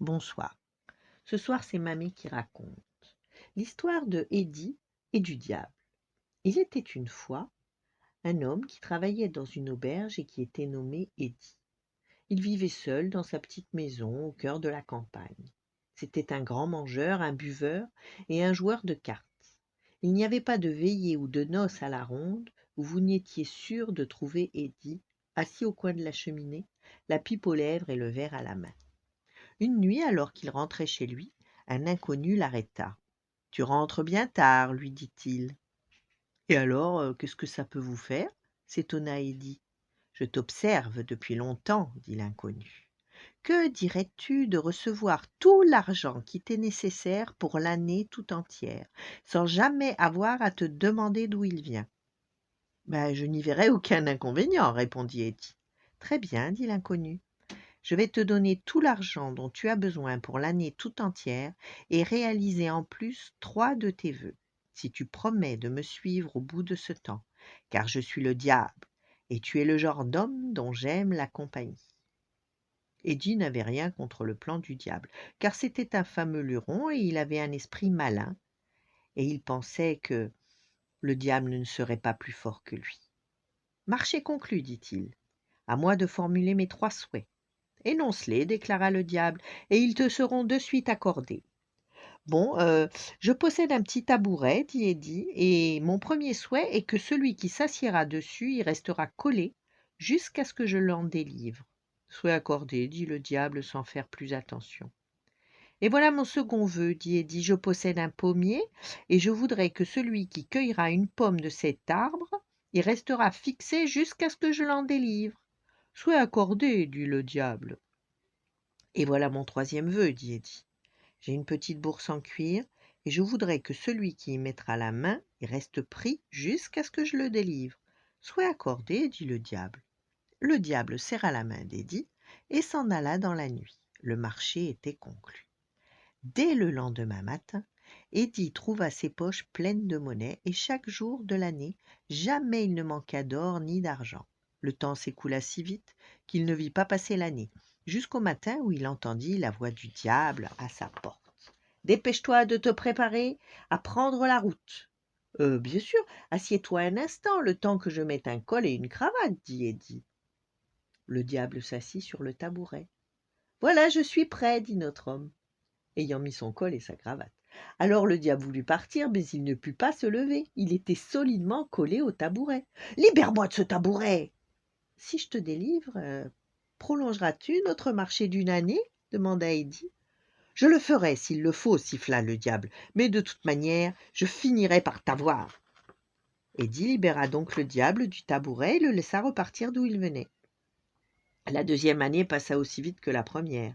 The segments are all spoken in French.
Bonsoir. Ce soir, c'est Mamie qui raconte l'histoire de Eddie et du diable. Il était une fois un homme qui travaillait dans une auberge et qui était nommé Eddie. Il vivait seul dans sa petite maison au cœur de la campagne. C'était un grand mangeur, un buveur et un joueur de cartes. Il n'y avait pas de veillée ou de noces à la ronde où vous n'étiez sûr de trouver Eddie, assis au coin de la cheminée, la pipe aux lèvres et le verre à la main. Une nuit, alors qu'il rentrait chez lui, un inconnu l'arrêta. Tu rentres bien tard, lui dit-il. Et alors, qu'est-ce que ça peut vous faire s'étonna Eddie. Je t'observe depuis longtemps, dit l'inconnu. Que dirais-tu de recevoir tout l'argent qui t'est nécessaire pour l'année tout entière, sans jamais avoir à te demander d'où il vient? Ben, je n'y verrais aucun inconvénient, répondit Eddie. Très bien, dit l'inconnu. Je vais te donner tout l'argent dont tu as besoin pour l'année tout entière et réaliser en plus 3 de tes vœux, si tu promets de me suivre au bout de ce temps, car je suis le diable, et tu es le genre d'homme dont j'aime la compagnie. Eddie n'avait rien contre le plan du diable, car c'était un fameux luron et il avait un esprit malin, et il pensait que le diable ne serait pas plus fort que lui. Marché conclu, dit-il. À moi de formuler mes 3 souhaits. Énonce-les, déclara le diable, et ils te seront de suite accordés. Bon, je possède un petit tabouret, dit Eddie, et mon premier souhait est que celui qui s'assiera dessus y restera collé jusqu'à ce que je l'en délivre. Souhait accordé, dit le diable sans faire plus attention. Et voilà mon second vœu, dit Eddie, je possède un pommier, et je voudrais que celui qui cueillera une pomme de cet arbre y restera fixé jusqu'à ce que je l'en délivre. Souhait accordé, dit le diable. Et voilà mon troisième vœu, dit Eddie. J'ai une petite bourse en cuir, et je voudrais que celui qui y mettra la main y reste pris jusqu'à ce que je le délivre. Souhait accordé, dit le diable. Le diable serra la main d'Eddie et s'en alla dans la nuit. Le marché était conclu. Dès le lendemain matin, Eddie trouva ses poches pleines de monnaie, et chaque jour de l'année, jamais il ne manqua d'or ni d'argent. Le temps s'écoula si vite qu'il ne vit pas passer l'année, jusqu'au matin où il entendit la voix du diable à sa porte. « Dépêche-toi de te préparer à prendre la route. »« Bien sûr, assieds-toi un instant, le temps que je mette un col et une cravate, » dit Eddie. Le diable s'assit sur le tabouret. « Voilà, je suis prêt, » dit notre homme, ayant mis son col et sa cravate. Alors le diable voulut partir, mais il ne put pas se lever. Il était solidement collé au tabouret. « Libère-moi de ce tabouret !»« Si je te délivre, prolongeras-tu notre marché d'une année ?» demanda Eddie. « Je le ferai s'il le faut, siffla le diable, mais de toute manière, je finirai par t'avoir. » Eddie libéra donc le diable du tabouret et le laissa repartir d'où il venait. La deuxième année passa aussi vite que la première,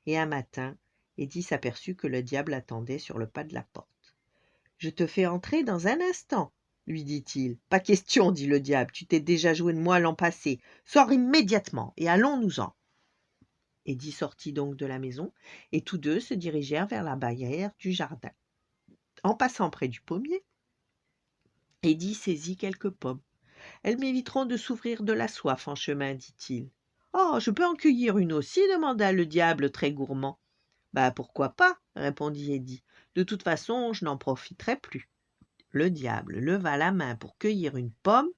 et un matin, Eddie s'aperçut que le diable attendait sur le pas de la porte. « Je te fais entrer dans un instant, » lui dit-il. « Pas question, dit le diable, tu t'es déjà joué de moi l'an passé. Sors immédiatement et allons-nous-en. » Eddie sortit donc de la maison, et tous deux se dirigèrent vers la barrière du jardin. En passant près du pommier, Eddie saisit quelques pommes. « Elles m'éviteront de souffrir de la soif en chemin, dit-il. »« Oh, je peux en cueillir une aussi ?» demanda le diable très gourmand. « Bah, pourquoi pas ?» répondit Eddie. « De toute façon, je n'en profiterai plus. » Le diable leva la main pour cueillir une pomme,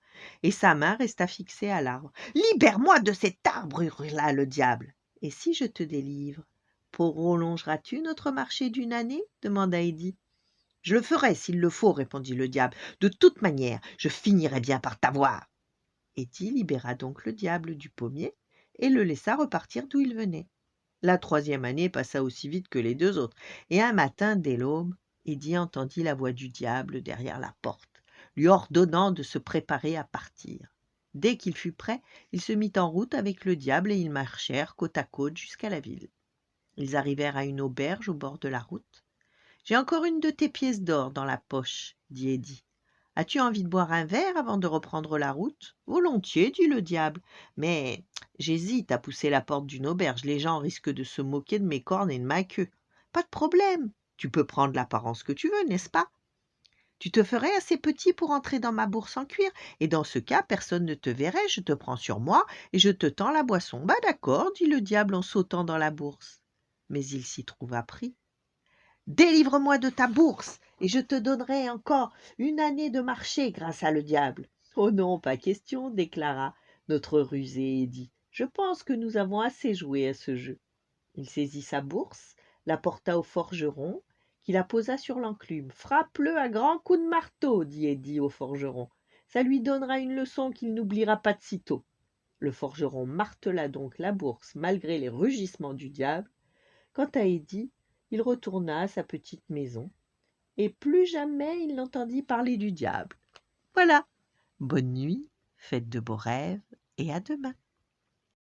et sa main resta fixée à l'arbre. « Libère-moi de cet arbre !» hurla le diable. « Et si je te délivre, prolongeras-tu notre marché d'une année ?» demanda Eddie. « Je le ferai s'il le faut, » répondit le diable. « De toute manière, je finirai bien par t'avoir. » Eddie libéra donc le diable du pommier et le laissa repartir d'où il venait. La troisième année passa aussi vite que les deux autres, et un matin, dès l'aube, Eddie entendit la voix du diable derrière la porte, lui ordonnant de se préparer à partir. Dès qu'il fut prêt, il se mit en route avec le diable et ils marchèrent côte à côte jusqu'à la ville. Ils arrivèrent à une auberge au bord de la route. « J'ai encore une de tes pièces d'or dans la poche, » dit Eddie. « As-tu envie de boire un verre avant de reprendre la route ?»« Volontiers, dit le diable, mais j'hésite à pousser la porte d'une auberge. Les gens risquent de se moquer de mes cornes et de ma queue. »« Pas de problème, tu peux prendre l'apparence que tu veux, n'est-ce pas ? Tu te ferais assez petit pour entrer dans ma bourse en cuir, et dans ce cas, personne ne te verrait, je te prends sur moi et je te tends la boisson. »« Bah d'accord, dit le diable en sautant dans la bourse. » mais il s'y trouva pris. « Délivre-moi de ta bourse, et je te donnerai encore une année de marché grâce à le diable. »« Oh non, pas question, » déclara notre rusé Édit. « Je pense que nous avons assez joué à ce jeu. » Il saisit sa bourse, la porta au forgeron, qui la posa sur l'enclume. « Frappe-le à grands coups de marteau, » dit Édit au forgeron. « Ça lui donnera une leçon qu'il n'oubliera pas de sitôt. » Le forgeron martela donc la bourse malgré les rugissements du diable. Quant à Édit, il retourna à sa petite maison, et plus jamais il n'entendit parler du diable. Voilà. Bonne nuit, faites de beaux rêves, et à demain.